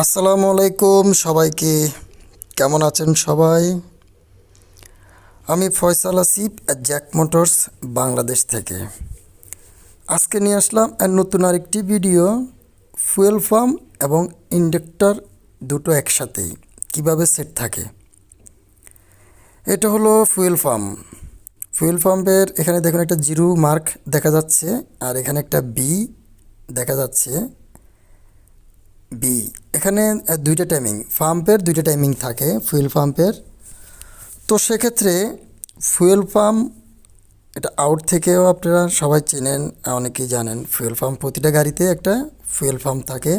আসসালামু আলাইকুম সবাইকে। কেমন আছেন সবাই? আমি ফয়সাল আসিফ জ্যাক মোটরস বাংলাদেশ থেকে। আজকে নিয়ে আসলাম নতুন আরেকটি ভিডিও। ফুয়েল পাম্প এবং ইনজেক্টর দুটো একসাথেই কিভাবে সেট থাকে। এটা হলো ফুয়েল পাম্প। ফুয়েল পাম্পের এখানে দেখুন একটা জিরো মার্ক দেখা যাচ্ছে, আর এখানে একটা বি দেখা যাচ্ছে। বি এখানে দুইটা টাইমিং, পাম্পের দুইটা টাইমিং থাকে ফুয়েল পাম্পের। তো সেক্ষেত্রে ফুয়েল পাম্প এটা আউট থেকেও আপনারা সবাই চেনেন, অনেকেই জানেন ফুয়েল পাম্প প্রতিটা গাড়িতে একটা ফুয়েল পাম্প থাকে,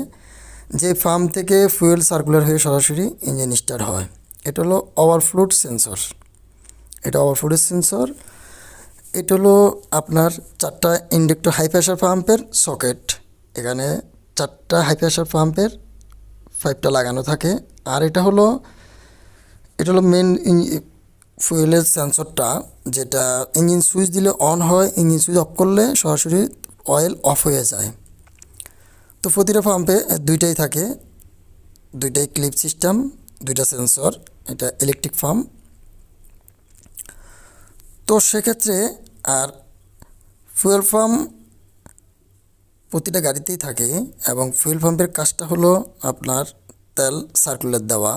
যে পাম্প থেকে ফুয়েল সার্কুলার হয়ে সরাসরি ইঞ্জিন স্টার্ট হয়। এটা হলো ওভারফ্লুড সেন্সর। এটা ওভারফ্লুডের সেন্সর। এটা হলো আপনার চারটা ইন্ডাক্টর হাই প্রেশার পাম্পের সকেট। এখানে চারটা হাই প্রেশার পাম্পের পাইপটা লাগানো থাকে। আর এটা হলো মেন ফুয়েলের সেন্সরটা, যেটা ইঞ্জিন সুইচ দিলে অন হয়, ইঞ্জিন সুইচ অফ করলে সরাসরি অয়েল অফ হয়ে যায়। তো প্রতিটা পাম্পে দুইটাই থাকে, দুইটাই ক্লিপ সিস্টেম, দুইটা সেন্সর। এটা ইলেকট্রিক পাম্প। তো সেক্ষেত্রে আর ফুয়েল পাম্প প্রতিটা গাড়িতেই থাকে, এবং ফুয়েল পাম্পের কাজটা হলো আপনার তেল সার্কুলার দেওয়া,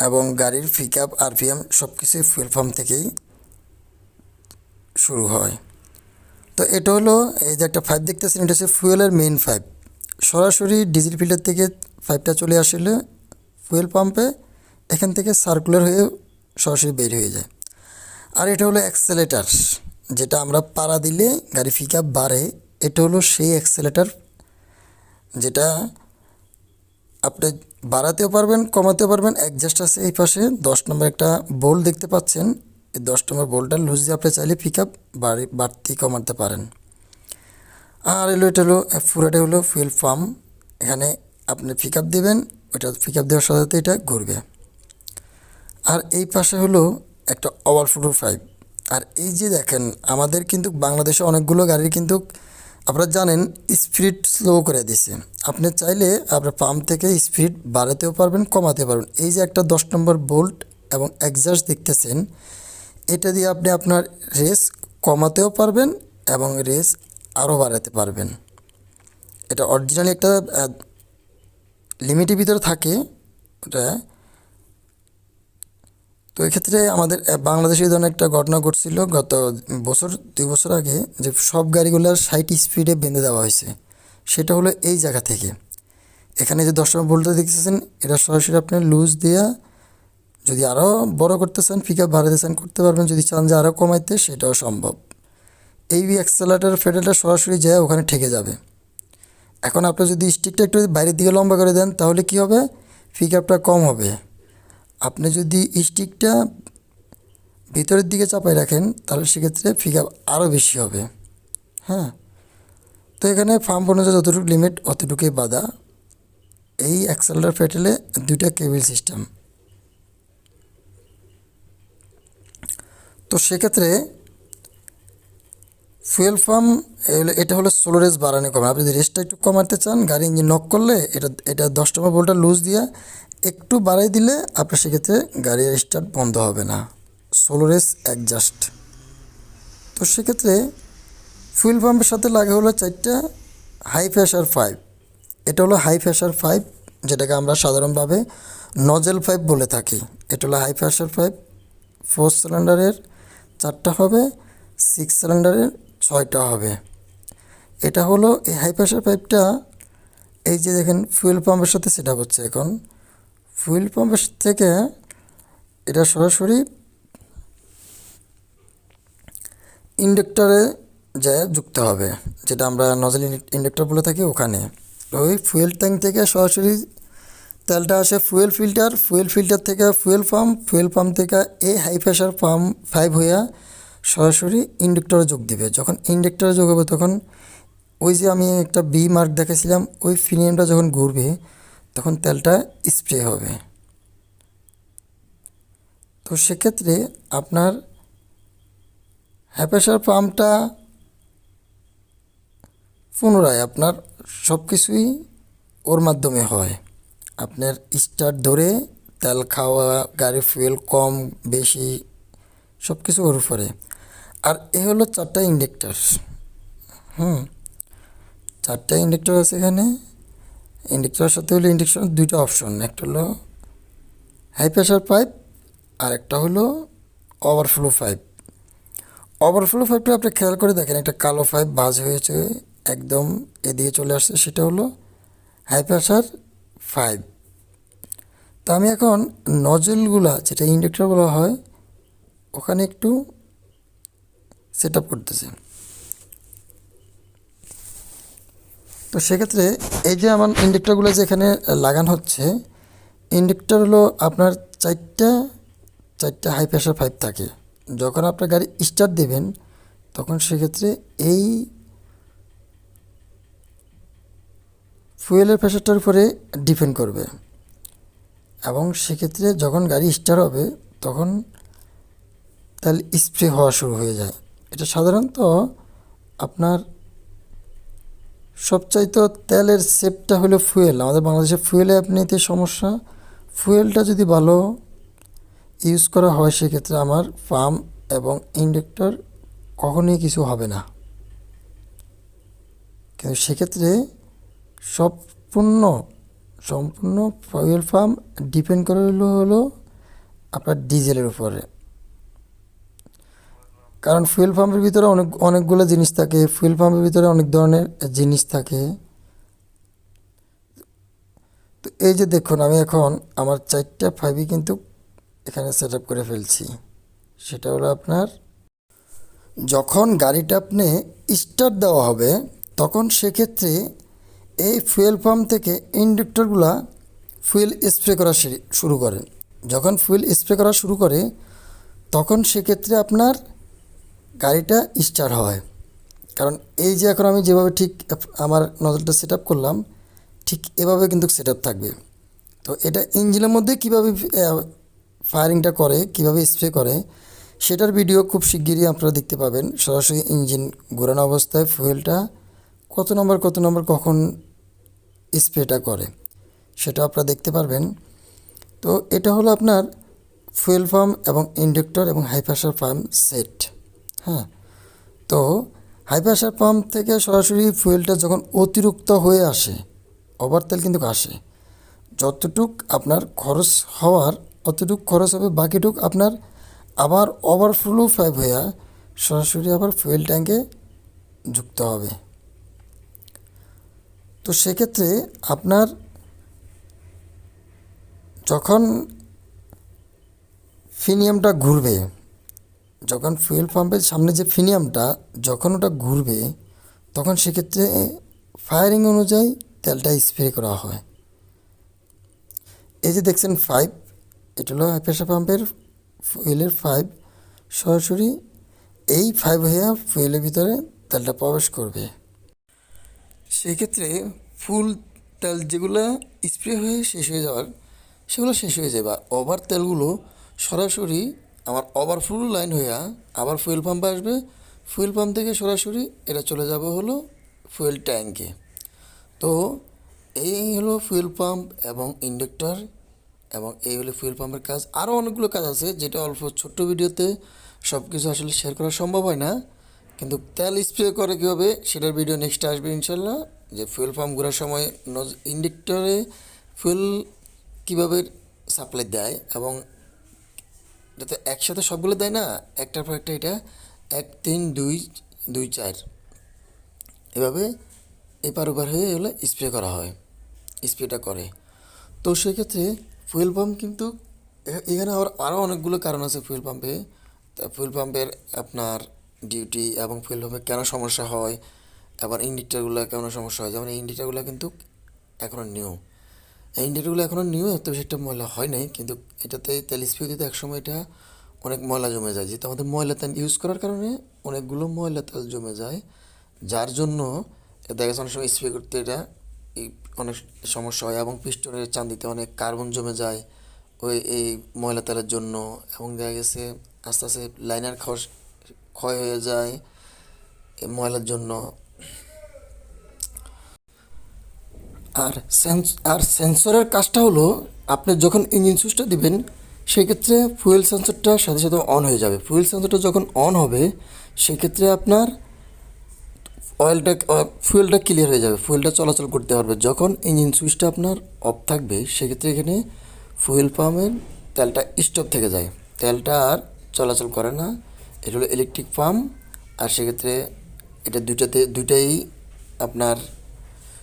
এবং গাড়ির পিকআপ আরপিএম সব কিছুই ফুয়েল পাম্প থেকেই শুরু হয়। তো এটা হলো এই যে একটা পাইপ দেখতেছেন, এটা হচ্ছে ফুয়েলের মেইন পাইপ। সরাসরি ডিজেল ফিল্টার থেকে পাইপটা চলে আসলে ফুয়েল পাম্পে, এখান থেকে সার্কুলার হয়ে সরাসরি বের হয়ে যায়। আর এটা হলো অ্যাক্সেলেটার, যেটা আমরা পাড়া দিলে গাড়ি পিকআপ বাড়ে। এটা হলো সেই অ্যাক্সেলেটার, যেটা আপনি বাড়াতেও পারবেন, কমাতেও পারবেন। অ্যাডজাস্ট আছে এই পাশে 10 নম্বর একটা বোল্ট দেখতে পাচ্ছেন। এই 10 নম্বর বোল্টটা লুজ দিয়ে আপনি চাইলে পিকআপ বাড়তি কমাতে পারেন। আর এটা হলো পুরোটা হলো ফুয়েল পাম্প। এখানে আপনি পিকআপ দেবেন, ওইটা পিকআপ দেওয়ার সাথে সাথে এটা ঘুরবে। আর এই পাশে হলো একটা ওভারফ্লো পাইপ। আর এই যে দেখেন, আমাদের কিন্তু বাংলাদেশে অনেকগুলো গাড়ির কিন্তু আপনারা জানেন স্পিড স্লো করে দিছে। আপনি চাইলে আপনার পাম্প থেকে স্পিড বাড়াতেও পারবেন, কমাতে পারবেন। এই যে একটা 10 নম্বর বোল্ট এবং এক্সস্ট দেখতেছেন, এটা দিয়ে আপনি আপনার রেস কমাতেও পারবেন এবং রেস আরও বাড়াতে পারবেন। এটা অরিজিনালি একটা লিমিটের ভিতরে থাকে ওটা। তো এক্ষেত্রে আমাদের বাংলাদেশে এই ধরনের একটা ঘটনা ঘটছিল গত 2 বছর আগে, যে সব গাড়িগুলোর 60 স্পিডে বেঁধে দেওয়া হয়েছে। সেটা হলো এই জায়গা থেকে। এখানে যে 10 নম্বর বোল্টটা দেখতেছেন, এটা সরাসরি আপনি লুজ দেওয়া, যদি আরও বড় করতে চান, পিকআপ বাড়াতে চান করতে পারবেন, যদি চান যে আরও কমাইতে সেটাও সম্ভব। এই অ্যাক্সেলারেটর ফেডেলটা সরাসরি যায় ওখানে ঠেকে যাবে। এখন আপনি যদি স্টিকটা একটু বাইরের দিকে লম্বা করে দেন, তাহলে কি হবে, পিকআপটা কম হবে। আপনি যদি স্টিকটা ভিতরের দিকে চাপাই রাখেন, তাহলে সেক্ষেত্রে পিকআপ আরও বেশি হবে। হ্যাঁ, তো এখানে পাম্প অনুযায়ী যতটুকু লিমিট অতটুকুই বাধা। এই অ্যাক্সেলারেটর ফেটেলে দুইটা কেবল সিস্টেম। তো সেক্ষেত্রে ফুয়েল পাম্প এটা হলো স্লো রেস বাড়ানো কমে। আপনি যদি রেসটা একটু কমাতে চান, গাড়ি ইঞ্জিন নক করলে এটা 10 নম্বর বোল্টটা লুজ দিয়ে একটু বাড়াই দিলে আপনার সেক্ষেত্রে গাড়ির স্টার্ট বন্ধ হবে না। Slow race adjust. তো সেক্ষেত্রে ফুয়েল পাম্পের সাথে লাগে হলো 4টা হাই প্রেশার পাইপ। এটা হলো হাই প্রেশার পাইপ, যেটাকে আমরা সাধারণভাবে নজেল পাইপ বলে থাকি। এটা হলো হাই প্রেশার পাইপ। 4 সিলিন্ডারের 4টা হবে, 6 সিলিন্ডারের 6টা হবে। এটা হলো এই হাই প্রেশার পাইপটা, এই যে দেখেন ফুয়েল পাম্পের সাথে সেট আপ হচ্ছে। এখন ফুয়েল পাম্পের থেকে এটা সরাসরি ইন্ডাক্টরে যায় যুক্ত হবে, যেটা আমরা নজেল ইন্ডাক্টর বলে থাকি। ওখানে ওই ফুয়েল ট্যাঙ্ক থেকে সরাসরি তেলটা আসে ফুয়েল ফিল্টার, ফুয়েল ফিল্টার থেকে ফুয়েল পাম্প, ফুয়েল পাম্প থেকে এই হাই প্রেশার পাম্প 5 হইয়া সরাসরি ইন্ডাক্টরে যোগ দিবে। যখন ইন্ডাক্টরে যোগ হবে, তখন ওই যে আমি একটা বি মার্ক দেখেছিলাম, ওই ফিনিয়ামটা যখন ঘুরবে, তখন তেলটা স্প্রে হবে। তো সেক্ষেত্রে আপনার হাই প্রেশার পাম্পটা পুনরায় আপনার সব কিছুই ওর মাধ্যমে হয়। আপনার স্টার্ট ধরে তেল খাওয়া, গাড়ির ফুয়েল কম বেশি সব কিছু ওর উপরে। আর এ হলো 4টা ইন্ডেক্টর। হুম, 4টা ইন্ডেক্টর আছে এখানে। ইন্ডেক্টরের সাথে হলো ইন্ডেকশন 2টা অপশন, একটা হলো হাই প্রেশার পাইপ আর একটা হলো ওভারফ্লো পাইপ। ওভারফ্লো পাইপটা আপনি খেয়াল করে দেখেন, একটা কালো পাইপ ভাঁজ হয়েছে একদম এদিকে চলে আসছে, সেটা হলো হাই প্রেশার পাইপ। তো আমি এখন নজলগুলা যেটা ইন্ডেক্টর বলা হয় ওখানে একটু সেট আপ করতেছি। তো সেক্ষেত্রে এই যে আমার ইন্ডেক্টরগুলো যেখানে লাগানো হচ্ছে, ইন্ডেক্টর হলো আপনার চারটা চারটা হাই প্রেশার পাইপ থাকে। যখন আপনার গাড়ি স্টার্ট দেবেন তখন সেক্ষেত্রে এই ফুয়েলের প্রেশারটার উপরে ডিপেন্ড করবে, এবং সেক্ষেত্রে যখন গাড়ি স্টার্ট হবে তখন তেল স্প্রে হওয়া শুরু হয়ে যায়। এটা সাধারণত আপনার সবচাইতে তেলের সেটটা হলো ফুয়েল। আমাদের বাংলাদেশে ফুয়েলে এমনিতে সমস্যা, ফুয়েলটা যদি ভালো ইউজ করা হয় সেক্ষেত্রে আমার পাম্প এবং ইন্ডাক্টর কখনোই কিছু হবে না। কিন্তু সেক্ষেত্রে সম্পূর্ণ সম্পূর্ণ ফুয়েল পাম্প ডিপেন্ড করে হলো আপনার ডিজেলের উপরে। কারণ ফুয়েল পাম্পের ভিতরে অনেকগুলো জিনিস থাকে, ফুয়েল পাম্পের ভিতরে অনেক ধরনের জিনিস থাকে। তো এই যে দেখুন, আমি এখন আমার 4টা পাইপই কিন্তু এখানে সেট আপ করে ফেলছি। সেটা হলো আপনার যখন গাড়িটা আপনি স্টার্ট দেওয়া হবে তখন সেক্ষেত্রে এই ফুয়েল পাম্প থেকে ইন্ডাক্টরগুলা ফুয়েল স্প্রে করা শুরু করে। যখন ফুয়েল স্প্রে করা শুরু করে তখন সেক্ষেত্রে আপনার গাড়িটা স্টার্ট হয়। কারণ এই যে এখন আমি যেভাবে ঠিক আমার নজলটা সেট আপ করলাম, ঠিক এভাবে কিন্তু সেট আপ থাকবে। তো এটা ইঞ্জিনের মধ্যে কীভাবে ফায়ারিংটা করে, কীভাবে স্প্রে করে, সেটার ভিডিও খুব শিগগিরই আপনারা দেখতে পাবেন। সরাসরি ইঞ্জিন ঘোরানো অবস্থায় ফুয়েলটা কত নম্বর কখন স্প্রেটা করে সেটা আপনারা দেখতে পারবেন। তো এটা হলো আপনার ফুয়েল পাম্প এবং ইন্ডাক্টর এবং হাই প্রেশার পাম্প সেট। হ্যাঁ, তো হাই প্রেশার পাম্প থেকে সরাসরি ফুয়েলটা যখন অতিরিক্ত হয়ে আসে, ওভার তেল কিন্তু আসে, যতটুক আপনার খরচ হওয়ার অতটুক খরচ হবে, বাকিটুক আপনার আবার ওভারফ্লো পাইপ হয়ে সরাসরি আবার ফুয়েল ট্যাঙ্কে যুক্ত হবে। তো সেক্ষেত্রে আপনার যখন ফিনিয়ামটা ঘুরবে, যখন ফুয়েল পাম্পের সামনে যে ফিনিয়ামটা যখন ওটা ঘুরবে তখন সেক্ষেত্রে ফায়ারিং অনুযায়ী তেলটা স্প্রে করা হয়। এই যে দেখছেন পাইপ, এটা হলো হাই প্রেশার পাম্পের ফুয়েলের পাইপ। সরাসরি এই পাইপ হয়ে ফুয়েলের ভিতরে তেলটা প্রবেশ করবে। সেই ক্ষেত্রে ফুল তেল যেগুলো স্প্রে হয়ে শেষ হয়ে যাওয়ার সেগুলো শেষ হয়ে যাবে, আর ওভার তেলগুলো সরাসরি আমার ওভারফ্লো লাইন হয়ে আবার ফুয়েল পাম্পে আসবে। ফুয়েল পাম্প থেকে সরাসরি এটা চলে যাবে হলো ফুয়েল ট্যাঙ্কে। তো এই হলো ফুয়েল পাম্প এবং ইন্ডাক্টর, এবং এই হলো ফুয়েল পাম্পের কাজ। আরও অনেকগুলো কাজ আছে যেটা অল্প ছোট্ট ভিডিওতে সব কিছু আসলে শেয়ার করা সম্ভব হয় না। কিন্তু তেল স্প্রে করে কীভাবে সেটার ভিডিও নেক্সট আসবে ইনশাল্লাহ। যে ফুয়েল পাম্প ঘোরার সময় ইন্ডাক্টরে ফুয়েল কীভাবে সাপ্লাই দেয়, এবং এটা তো একসাথে সবগুলো দেয় না, একটার পর একটা, এটা 1 3 2 2 4 এভাবে এপার ওপার হয়ে এগুলো স্প্রে করা হয়, স্প্রেটা করে। তো সেক্ষেত্রে ফুয়েল পাম্প কিন্তু এখানে আরও অনেকগুলো কারণ আছে ফুয়েল পাম্পে। তা ফুয়েল পাম্পের আপনার ডিউটি এবং ফুয়েল পাম্পে কেন সমস্যা হয়, আবার ইন্ডিকেটরগুলো কেন সমস্যা হয়। যেমন এই ইন্ডিকেটরগুলো কিন্তু এখনও নিউ, এই ইন্ডিকেটরগুলো এখনও নিউ, এত বেশি একটা ময়লা হয় নাই, কিন্তু এটাতে তেল স্প্রে দিতে একসময় এটা অনেক ময়লা জমে যায়। যেহেতু আমাদের ময়লা তেল ইউজ করার কারণে অনেকগুলো ময়লা তেল জমে যায়, যার জন্য দেখা যাচ্ছে অনেক সময় স্প্রে করতে এটা অনেক সমস্যা হয়, এবং পিস্টনের চান্দিতে অনেক কার্বন জমে যায় এই ময়লা তেলের জন্য, এবং দেখা গেছে আস্তে আস্তে লাইনার ক্ষয় হয়ে যায় এই ময়লার জন্য। আর সেন্সরের কাজটা হলো, আপনি যখন ইঞ্জিন সুইচটা দিবেন সেক্ষেত্রে ফুয়েল সেন্সরটা সাথে সাথে অন হয়ে যাবে। ফুয়েল সেন্সরটা যখন অন হবে সেক্ষেত্রে আপনার ফুয়েলটা ক্লিয়ার হয়ে যাবে, ফুয়েলটা চলাচল করতে পারবে। যখন ইঞ্জিন সুইচটা আপনার অফ থাকবে সেক্ষেত্রে এখানে ফুয়েল পাম্পের তেলটা স্টপ থেকে যায়, তেলটা আর চলাচল করে না। এটা হলো ইলেকট্রিক পাম্প। আর সেক্ষেত্রে এটা দুইটাই আপনার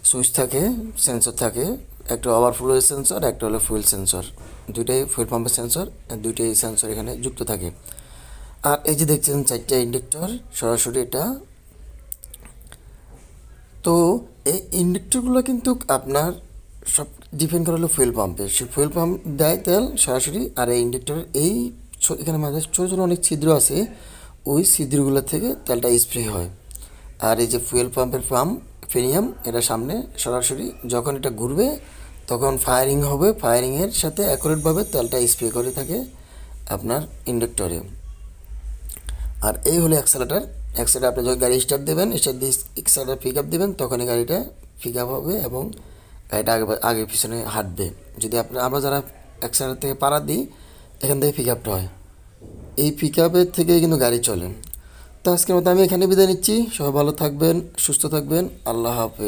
সুইচ থাকে, সেন্সর থাকে, একটা ওভারফ্লো সেন্সর, একটা হলো ফুয়েল সেন্সর। দুইটাই ফুয়েল পাম্পের সেন্সর, দুইটাই সেন্সর এখানে যুক্ত থাকে। আর এই যে দেখছেন 4টা ইন্ডাক্টর সরাসরি এটা। তো এই ইন্ডাক্টরগুলো কিন্তু আপনার সব ডিপেন্ড করে হলো ফুয়েল পাম্পে। সে ফুয়েল পাম্প দেয় তেল সরাসরি, আর এই ইন্ডাক্টর এখানে মাঝে ছোটো ছোটো অনেক ছিদ্র আছে, ওই ছিদ্রগুলো থেকে তেলটা স্প্রে হয়। আর এই যে ফুয়েল পাম্পের ফেনিয়াম, এটা সামনে সরাসরি যখন এটা ঘুরবে তখন ফায়ারিং হবে, ফায়ারিংয়ের সাথে অ্যাকুরেটভাবে তেলটা স্প্রে করে থাকে আপনার ইন্ডাক্টরে। আর এই হলো অ্যাক্সেলেটার। অ্যাক্সেলেটার আপনি যখন গাড়ি স্টার্ট দেবেন, স্টার্ট দিয়ে অ্যাক্সেলেটার পিক আপ দেবেন, তখনই গাড়িটা পিক আপ হবে এবং গাড়িটা আগে পিছনে হাঁটবে। যদি আমরা যারা অ্যাক্সেলেটার থেকে পাড়া দিই, এখান থেকে পিক আপটা হয়, এই পিক আপের থেকে কিন্তু গাড়ি চলে। তো আজকের মতো আমি এখানে বিদায় নিচ্ছি। সবাই ভালো থাকবেন, সুস্থ থাকবেন। আল্লাহ হাফেজ।